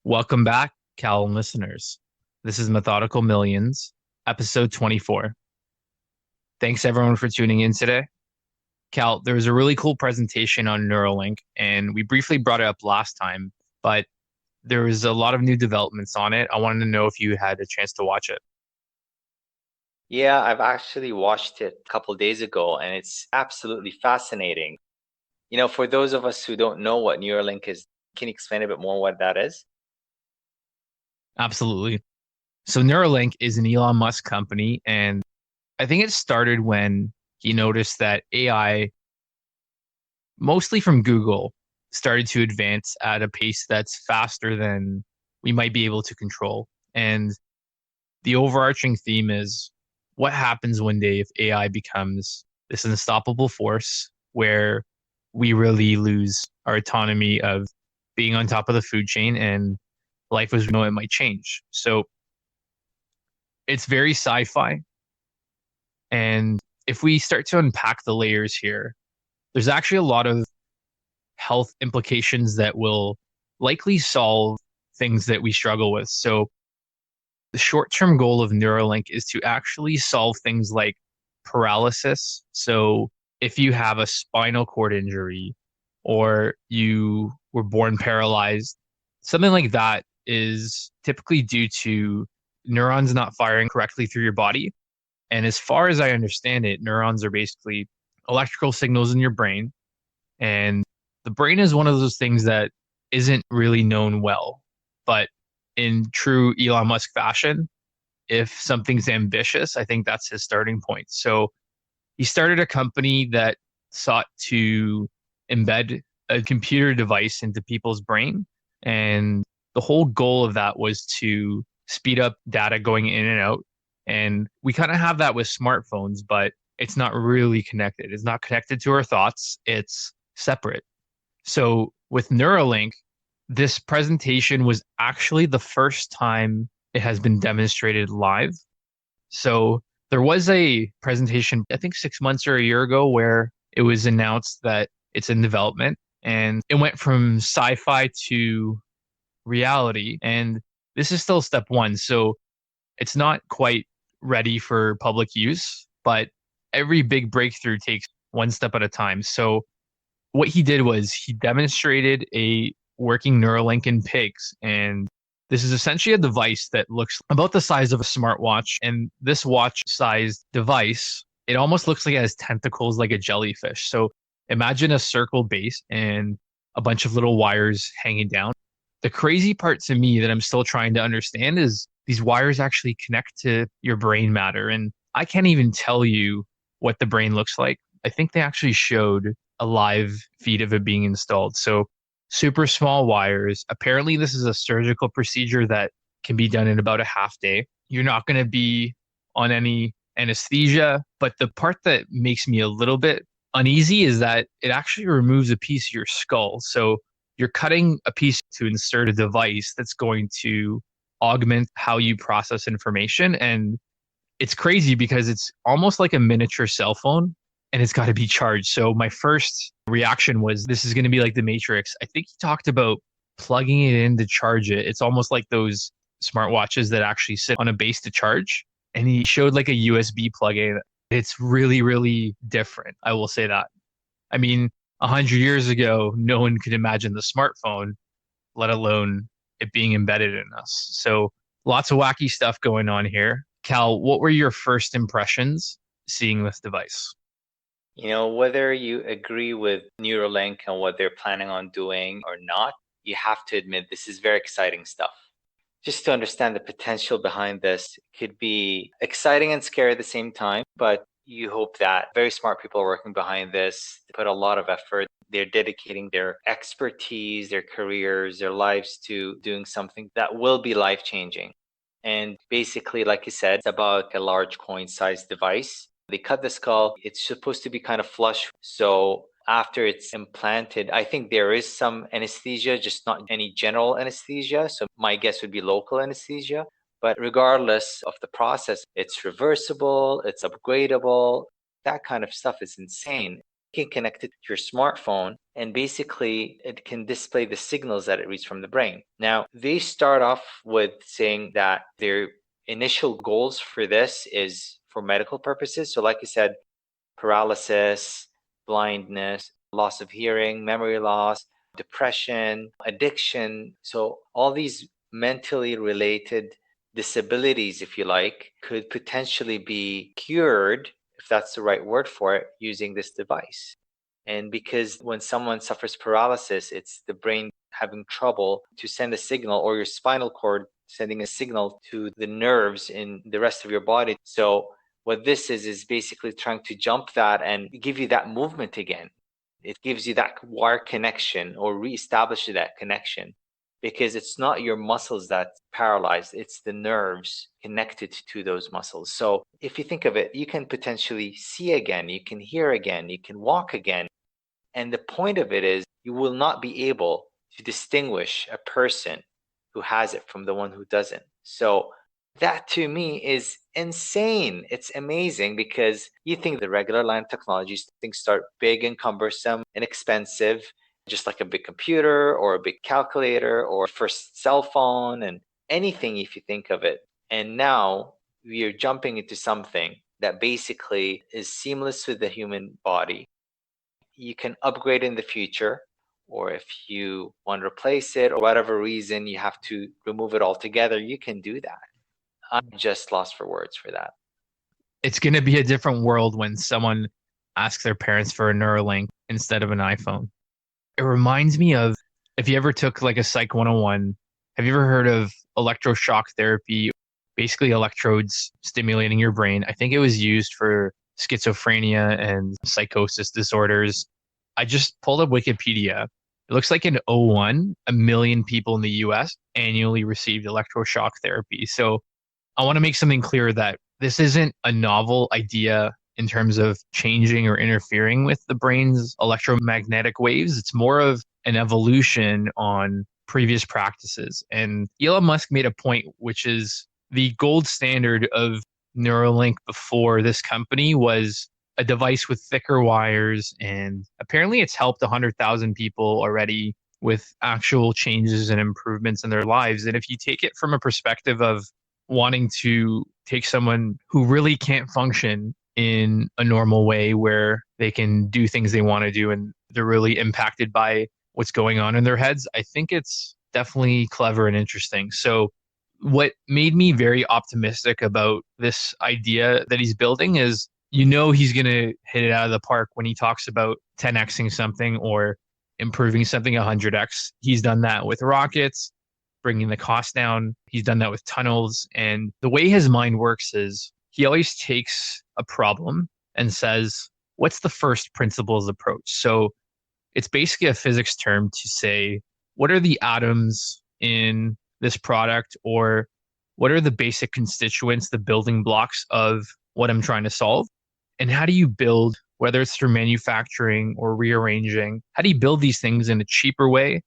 Welcome back, Cal listeners. This is Methodical Millions, episode 24. Thanks everyone for tuning in today. Cal, there was a really cool presentation on Neuralink, and we briefly brought it up last time, but there was a lot of new developments on it. I wanted to know if you had a chance to watch it. Yeah, I've actually watched it a couple days ago and it's absolutely fascinating. For those of us who don't know what Neuralink is, can you explain a bit more what that is? Absolutely. So Neuralink is an Elon Musk company, and I think it started when he noticed that AI, mostly from Google, started to advance at a pace that's faster than we might be able to control. And the overarching theme is what happens one day if AI becomes this unstoppable force where we really lose our autonomy of being on top of the food chain and life as we know it might change. So it's very sci-fi. And if we start to unpack the layers here, there's actually a lot of health implications that will likely solve things that we struggle with. So the short-term goal of Neuralink is to actually solve things like paralysis. So if you have a spinal cord injury or you were born paralyzed, something like that is typically due to neurons not firing correctly through your body. And as far as I understand it, neurons are basically electrical signals in your brain. And the brain is one of those things that isn't really known well. But in true Elon Musk fashion, if something's ambitious, I think that's his starting point. So he started a company that sought to embed a computer device into people's brain. And the whole goal of that was to speed up data going in and out. And we kind of have that with smartphones, but it's not really connected. It's not connected to our thoughts, it's separate. So with Neuralink, this presentation was actually the first time it has been demonstrated live. So there was a presentation, I think 6 months or a year ago, where it was announced that it's in development and it went from sci-fi to reality. And this is still step one. So it's not quite ready for public use, but every big breakthrough takes one step at a time. So what he did was he demonstrated a working Neuralink in pigs. And this is essentially a device that looks about the size of a smartwatch. And this watch sized device, it almost looks like it has tentacles like a jellyfish. So imagine a circle base and a bunch of little wires hanging down. The crazy part to me that I'm still trying to understand is these wires actually connect to your brain matter. And I can't even tell you what the brain looks like. I think they actually showed a live feed of it being installed. So super small wires. Apparently, this is a surgical procedure that can be done in about a half day. You're not going to be on any anesthesia. But the part that makes me a little bit uneasy is that it actually removes a piece of your skull. So you're cutting a piece to insert a device that's going to augment how you process information. And it's crazy because it's almost like a miniature cell phone and it's got to be charged. So my first reaction was this is going to be like the Matrix. I think he talked about plugging it in to charge it. It's almost like those smartwatches that actually sit on a base to charge. And he showed like a USB plug-in. It's really, really different. I will say that. I mean, 100 years ago, no one could imagine the smartphone, let alone it being embedded in us. So lots of wacky stuff going on here. Cal, what were your first impressions seeing this device? Whether you agree with Neuralink and what they're planning on doing or not, you have to admit this is very exciting stuff. Just to understand the potential behind this, it could be exciting and scary at the same time, but you hope that very smart people are working behind this. They put a lot of effort. They're dedicating their expertise, their careers, their lives to doing something that will be life changing. And basically, like you said, it's about a large coin sized device. They cut the skull. It's supposed to be kind of flush. So after it's implanted, I think there is some anesthesia, just not any general anesthesia. So my guess would be local anesthesia. But regardless of the process, it's reversible, it's upgradable. That kind of stuff is insane. You can connect it to your smartphone, and basically it can display the signals that it reads from the brain. Now, they start off with saying that their initial goals for this is for medical purposes. So like you said, paralysis, blindness, loss of hearing, memory loss, depression, addiction. So all these mentally related disabilities, if you like, could potentially be cured, if that's the right word for it, using this device. And because when someone suffers paralysis, it's the brain having trouble to send a signal, or your spinal cord sending a signal to the nerves in the rest of your body. So what this is basically trying to jump that and give you that movement again. It gives you that wire connection, or reestablishes that connection, because it's not your muscles that's paralyzed, it's the nerves connected to those muscles. So if you think of it, you can potentially see again, you can hear again, you can walk again. And the point of it is you will not be able to distinguish a person who has it from the one who doesn't. So that to me is insane. It's amazing, because you think the regular line of technologies, things start big and cumbersome and expensive, just like a big computer or a big calculator or first cell phone and anything, if you think of it. And now we are jumping into something that basically is seamless with the human body. You can upgrade in the future, or if you want to replace it or whatever reason you have to remove it altogether, you can do that. I'm just lost for words for that. It's going to be a different world when someone asks their parents for a Neuralink instead of an iPhone. It reminds me of, if you ever took like a Psych 101, have you ever heard of electroshock therapy? Basically, electrodes stimulating your brain. I think it was used for schizophrenia and psychosis disorders. I just pulled up Wikipedia. It looks like in '01, 1 million people in the US annually received electroshock therapy. So I want to make something clear that this isn't a novel idea in terms of changing or interfering with the brain's electromagnetic waves. It's more of an evolution on previous practices. And Elon Musk made a point, which is the gold standard of Neuralink before this company was a device with thicker wires. And apparently it's helped 100,000 people already with actual changes and improvements in their lives. And if you take it from a perspective of wanting to take someone who really can't function in a normal way where they can do things they want to do and they're really impacted by what's going on in their heads, I think it's definitely clever and interesting. So, what made me very optimistic about this idea that he's building is, he's going to hit it out of the park when he talks about 10xing something or improving something 100x. He's done that with rockets, bringing the cost down. He's done that with tunnels. And the way his mind works is he always takes a problem and says, what's the first principles approach? So it's basically a physics term to say, what are the atoms in this product, or what are the basic constituents, the building blocks of what I'm trying to solve? And how do you build, whether it's through manufacturing or rearranging, how do you build these things in a cheaper way,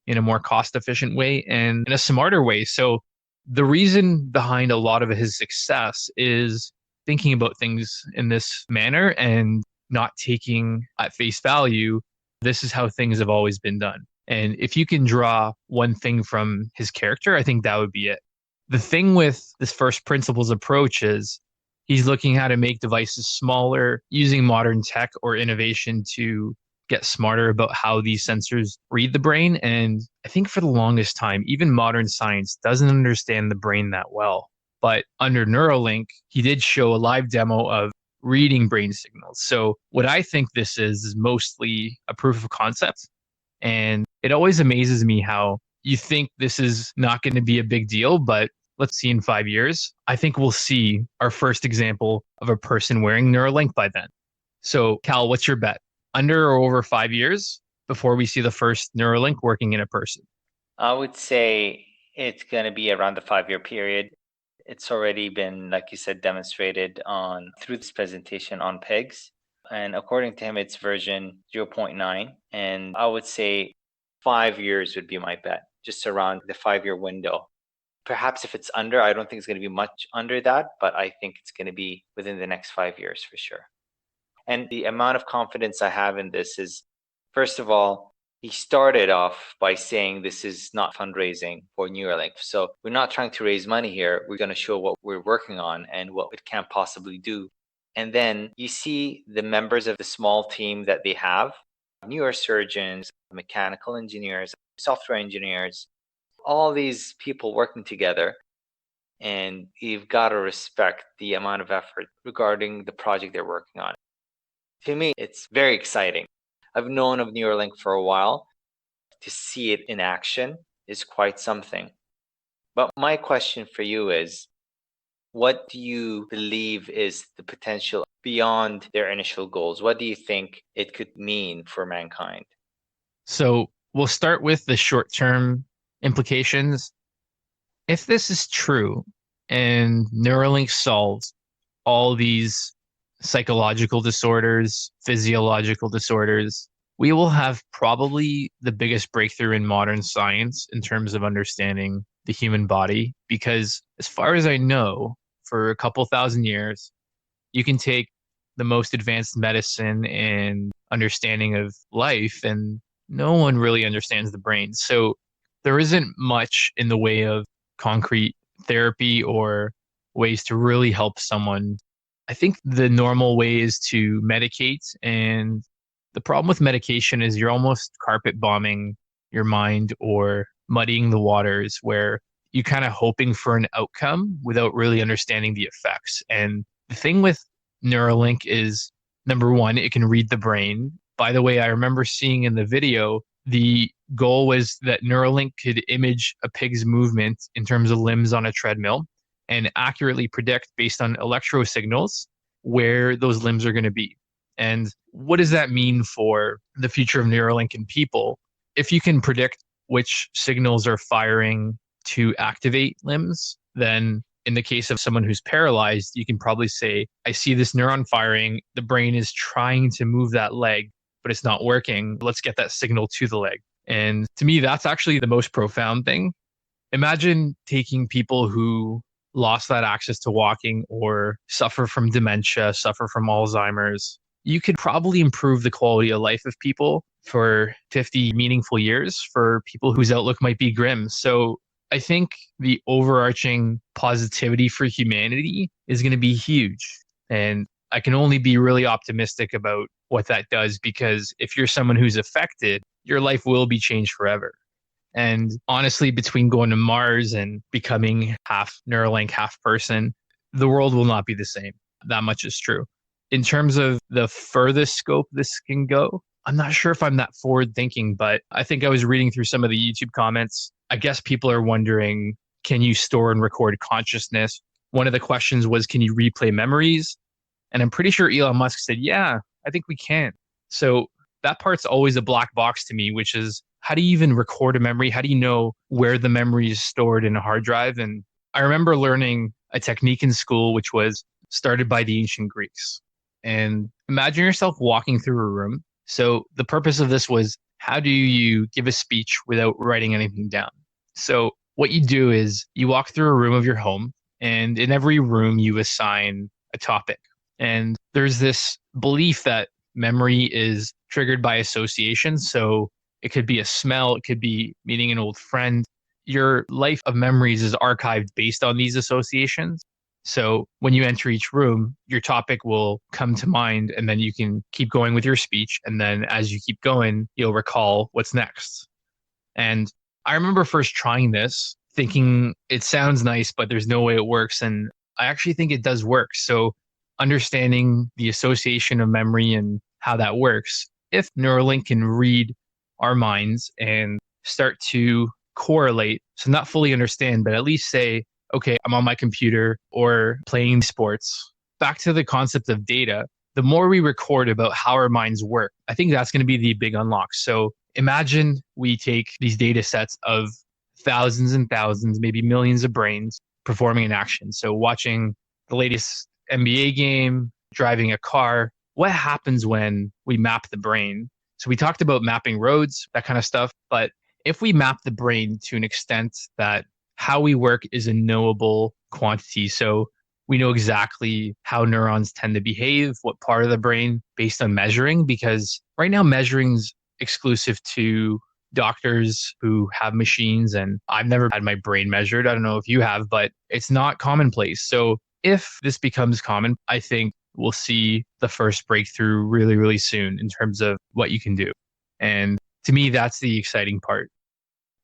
in a more cost efficient way, and in a smarter way? So the reason behind a lot of his success is thinking about things in this manner and not taking at face value, this is how things have always been done. And if you can draw one thing from his character, I think that would be it. The thing with this first principles approach is he's looking how to make devices smaller, using modern tech or innovation to get smarter about how these sensors read the brain. And I think for the longest time, even modern science doesn't understand the brain that well. But under Neuralink, he did show a live demo of reading brain signals. So what I think this is mostly a proof of concept. And it always amazes me how you think this is not going to be a big deal, but let's see in 5 years. I think we'll see our first example of a person wearing Neuralink by then. So, Cal, what's your bet? Under or over 5 years before we see the first Neuralink working in a person? I would say it's going to be around the 5 year period. It's already been, like you said, demonstrated on through this presentation on pigs. And according to him, it's version 0.9. And I would say 5 years would be my bet, just around the 5 year window. Perhaps if it's under, I don't think it's going to be much under that, but I think it's going to be within the next 5 years for sure. And the amount of confidence I have in this is, first of all, he started off by saying this is not fundraising for Neuralink. So we're not trying to raise money here. We're going to show what we're working on and what it can possibly do. And then you see the members of the small team that they have, neurosurgeons, mechanical engineers, software engineers, all these people working together. And you've got to respect the amount of effort regarding the project they're working on. To me, it's very exciting. I've known of Neuralink for a while. To see it in action is quite something. But my question for you is, what do you believe is the potential beyond their initial goals? What do you think it could mean for mankind? So we'll start with the short-term implications. If this is true and Neuralink solves all these psychological disorders, physiological disorders, we will have probably the biggest breakthrough in modern science in terms of understanding the human body. Because as far as I know, for a couple thousand years, you can take the most advanced medicine and understanding of life, and no one really understands the brain. So there isn't much in the way of concrete therapy or ways to really help someone. I think the normal way is to medicate. And the problem with medication is you're almost carpet bombing your mind or muddying the waters where you're kind of hoping for an outcome without really understanding the effects. And the thing with Neuralink is, number one, it can read the brain. By the way, I remember seeing in the video, the goal was that Neuralink could image a pig's movement in terms of limbs on a treadmill and accurately predict based on electro signals where those limbs are going to be. And what does that mean for the future of Neuralink in people? If you can predict which signals are firing to activate limbs, then in the case of someone who's paralyzed, you can probably say, I see this neuron firing. The brain is trying to move that leg, but it's not working. Let's get that signal to the leg. And to me, that's actually the most profound thing. Imagine taking people who lost that access to walking or suffer from dementia, suffer from Alzheimer's. You could probably improve the quality of life of people for 50 meaningful years for people whose outlook might be grim. So I think the overarching positivity for humanity is going to be huge. And I can only be really optimistic about what that does, because if you're someone who's affected, your life will be changed forever. And honestly, between going to Mars and becoming half Neuralink, half person, the world will not be the same. That much is true. In terms of the furthest scope this can go, I'm not sure if I'm that forward thinking, but I think I was reading through some of the YouTube comments. I guess people are wondering, can you store and record consciousness? One of the questions was, can you replay memories? And I'm pretty sure Elon Musk said, yeah, I think we can. So that part's always a black box to me, which is, how do you even record a memory? How do you know where the memory is stored in a hard drive? And I remember learning a technique in school, which was started by the ancient Greeks. And imagine yourself walking through a room. So the purpose of this was, how do you give a speech without writing anything down? So what you do is you walk through a room of your home, and in every room you assign a topic. And there's this belief that memory is triggered by association. So it could be a smell, it could be meeting an old friend. Your life of memories is archived based on these associations. So when you enter each room, your topic will come to mind, and then you can keep going with your speech. And then as you keep going, you'll recall what's next. And I remember first trying this, thinking it sounds nice, but there's no way it works. And I actually think it does work. So understanding the association of memory and how that works, if Neuralink can read our minds and start to correlate, so not fully understand, but at least say, okay, I'm on my computer or playing sports. Back to the concept of data, the more we record about how our minds work, I think that's going to be the big unlock. So imagine we take these data sets of thousands and thousands, maybe millions of brains performing an action. So watching the latest NBA game, driving a car. What happens when we map the brain? So we talked about mapping roads, that kind of stuff. But if we map the brain to an extent that how we work is a knowable quantity. So we know exactly how neurons tend to behave, what part of the brain based on measuring, because right now measuring's exclusive to doctors who have machines. And I've never had my brain measured. I don't know if you have, but it's not commonplace. So if this becomes common, I think we'll see the first breakthrough really, really soon in terms of what you can do. And to me, that's the exciting part.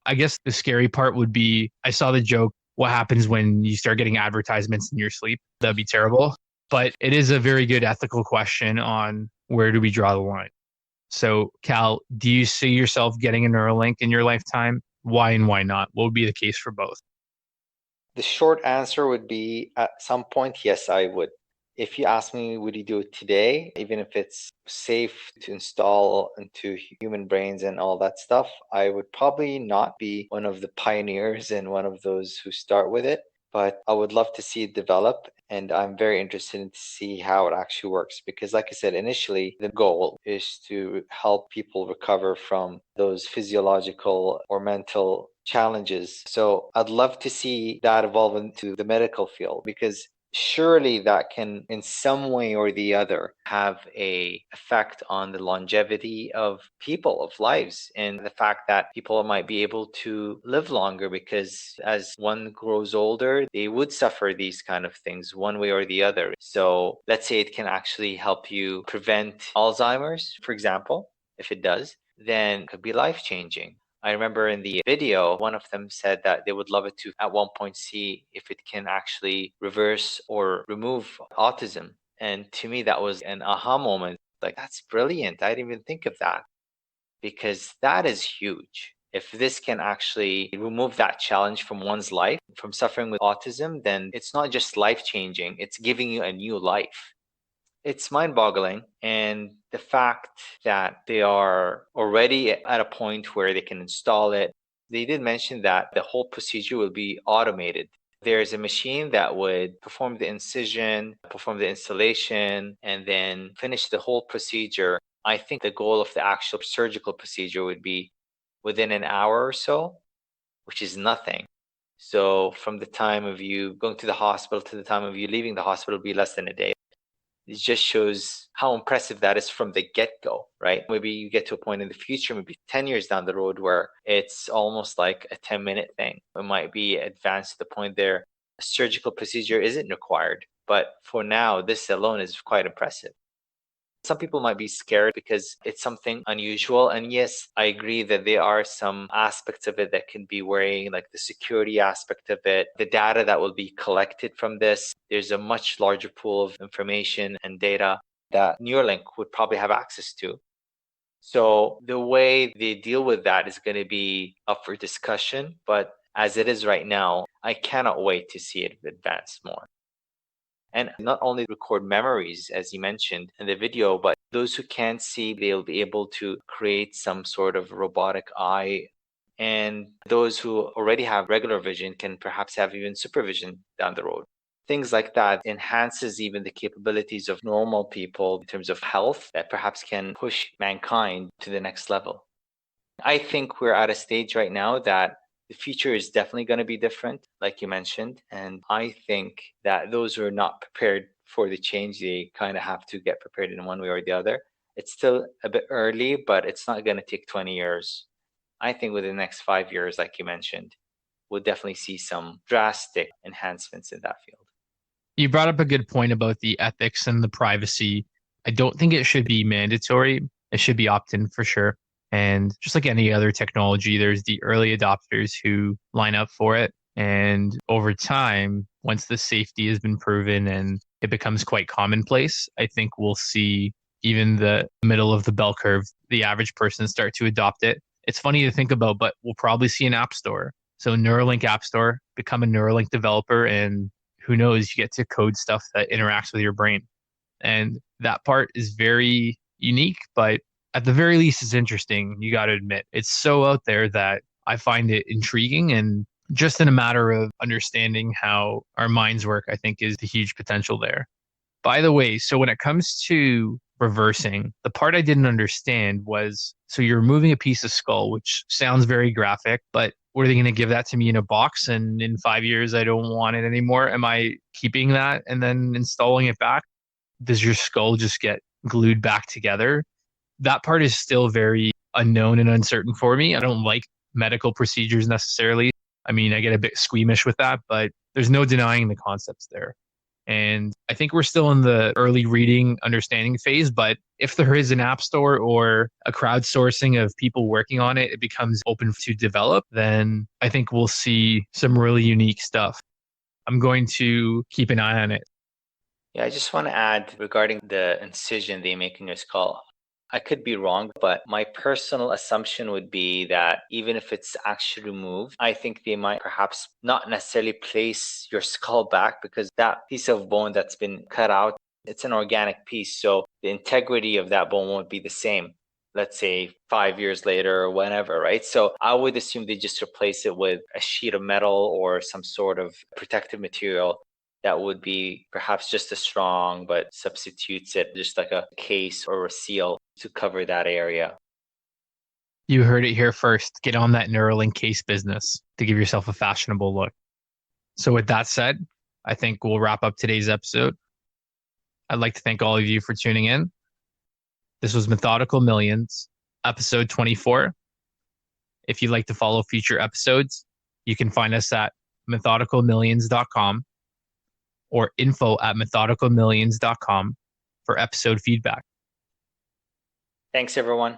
I guess the scary part would be I saw the joke, what happens when you start getting advertisements in your sleep? That'd be terrible. But it is a very good ethical question on where do we draw the line? So, Cal, do you see yourself getting a Neuralink in your lifetime? Why and why not? What would be the case for both? The short answer would be at some point, yes, I would. If you ask me, would you do it today, even if it's safe to install into human brains and all that stuff, I would probably not be one of the pioneers and one of those who start with it. But I would love to see it develop, and I'm very interested in to see how it actually works. Because, like I said, initially, the goal is to help people recover from those physiological or mental challenges. So I'd love to see that evolve into the medical field, because surely that can in some way or the other have a effect on the longevity of people, of lives, and the fact that people might be able to live longer, because as one grows older they would suffer these kind of things one way or the other. So let's say it can actually help you prevent Alzheimer's, for example. If it does, then it could be life changing. I remember in the video, one of them said that they would love it to, at one point, see if it can actually reverse or remove autism. And to me, that was an aha moment. Like, that's brilliant. I didn't even think of that, because that is huge. If this can actually remove that challenge from one's life, from suffering with autism, then it's not just life changing, it's giving you a new life. It's mind-boggling, and the fact that they are already at a point where they can install it. They did mention that the whole procedure will be automated. There's a machine that would perform the incision, perform the installation, and then finish the whole procedure. I think the goal of the actual surgical procedure would be within an hour or so, which is nothing. So from the time of you going to the hospital to the time of you leaving the hospital, it'll be less than a day. It just shows how impressive that is from the get-go, right? Maybe you get to a point in the future, maybe 10 years down the road, where it's almost like a 10-minute thing. It might be advanced to the point there a surgical procedure isn't required. But for now, this alone is quite impressive. Some people might be scared because it's something unusual. And yes, I agree that there are some aspects of it that can be worrying, like the security aspect of it, the data that will be collected from this. There's a much larger pool of information and data that Neuralink would probably have access to. So the way they deal with that is going to be up for discussion. But as it is right now, I cannot wait to see it advance more. And not only record memories, as you mentioned in the video, but those who can't see, they'll be able to create some sort of robotic eye. And those who already have regular vision can perhaps have even supervision down the road. Things like that enhances even the capabilities of normal people in terms of health that perhaps can push mankind to the next level. I think we're at a stage right now that the future is definitely going to be different, like you mentioned. And I think that those who are not prepared for the change, they kind of have to get prepared in one way or the other. It's still a bit early, but it's not going to take 20 years. I think within the next 5 years, like you mentioned, we'll definitely see some drastic enhancements in that field. You brought up a good point about the ethics and the privacy. I don't think it should be mandatory. It should be opt-in for sure. And just like any other technology, there's the early adopters who line up for it. And over time, once the safety has been proven and it becomes quite commonplace, I think we'll see even the middle of the bell curve, the average person start to adopt it. It's funny to think about, but we'll probably see an app store. So Neuralink App Store, become a Neuralink developer, and who knows, you get to code stuff that interacts with your brain. And that part is very unique, but at the very least, it's interesting. You got to admit, it's so out there that I find it intriguing. And just in a matter of understanding how our minds work, I think is the huge potential there. By the way, so when it comes to reversing. The part I didn't understand was, so you're removing a piece of skull, which sounds very graphic, but were they going to give that to me in a box and in 5 years I don't want it anymore? Am I keeping that and then installing it back? Does your skull just get glued back together? That part is still very unknown and uncertain for me. I don't like medical procedures necessarily. I mean, I get a bit squeamish with that, but there's no denying the concepts there. And I think we're still in the early reading, understanding phase. But if there is an app store or a crowdsourcing of people working on it, it becomes open to develop, then I think we'll see some really unique stuff. I'm going to keep an eye on it. Yeah, I just want to add regarding the incision they make in your skull. I could be wrong, but my personal assumption would be that even if it's actually removed, I think they might perhaps not necessarily place your skull back, because that piece of bone that's been cut out, it's an organic piece. So the integrity of that bone won't be the same, let's say 5 years later or whenever, right? So I would assume they just replace it with a sheet of metal or some sort of protective material that would be perhaps just as strong, but substitutes it just like a case or a seal to cover that area. You heard it here first. Get on that Neuralink case business to give yourself a fashionable look. So, with that said, I think we'll wrap up today's episode. I'd like to thank all of you for tuning in. This was Methodical Millions, episode 24. If you'd like to follow future episodes, you can find us at methodicalmillions.com or info@methodicalmillions.com for episode feedback. Thanks, everyone.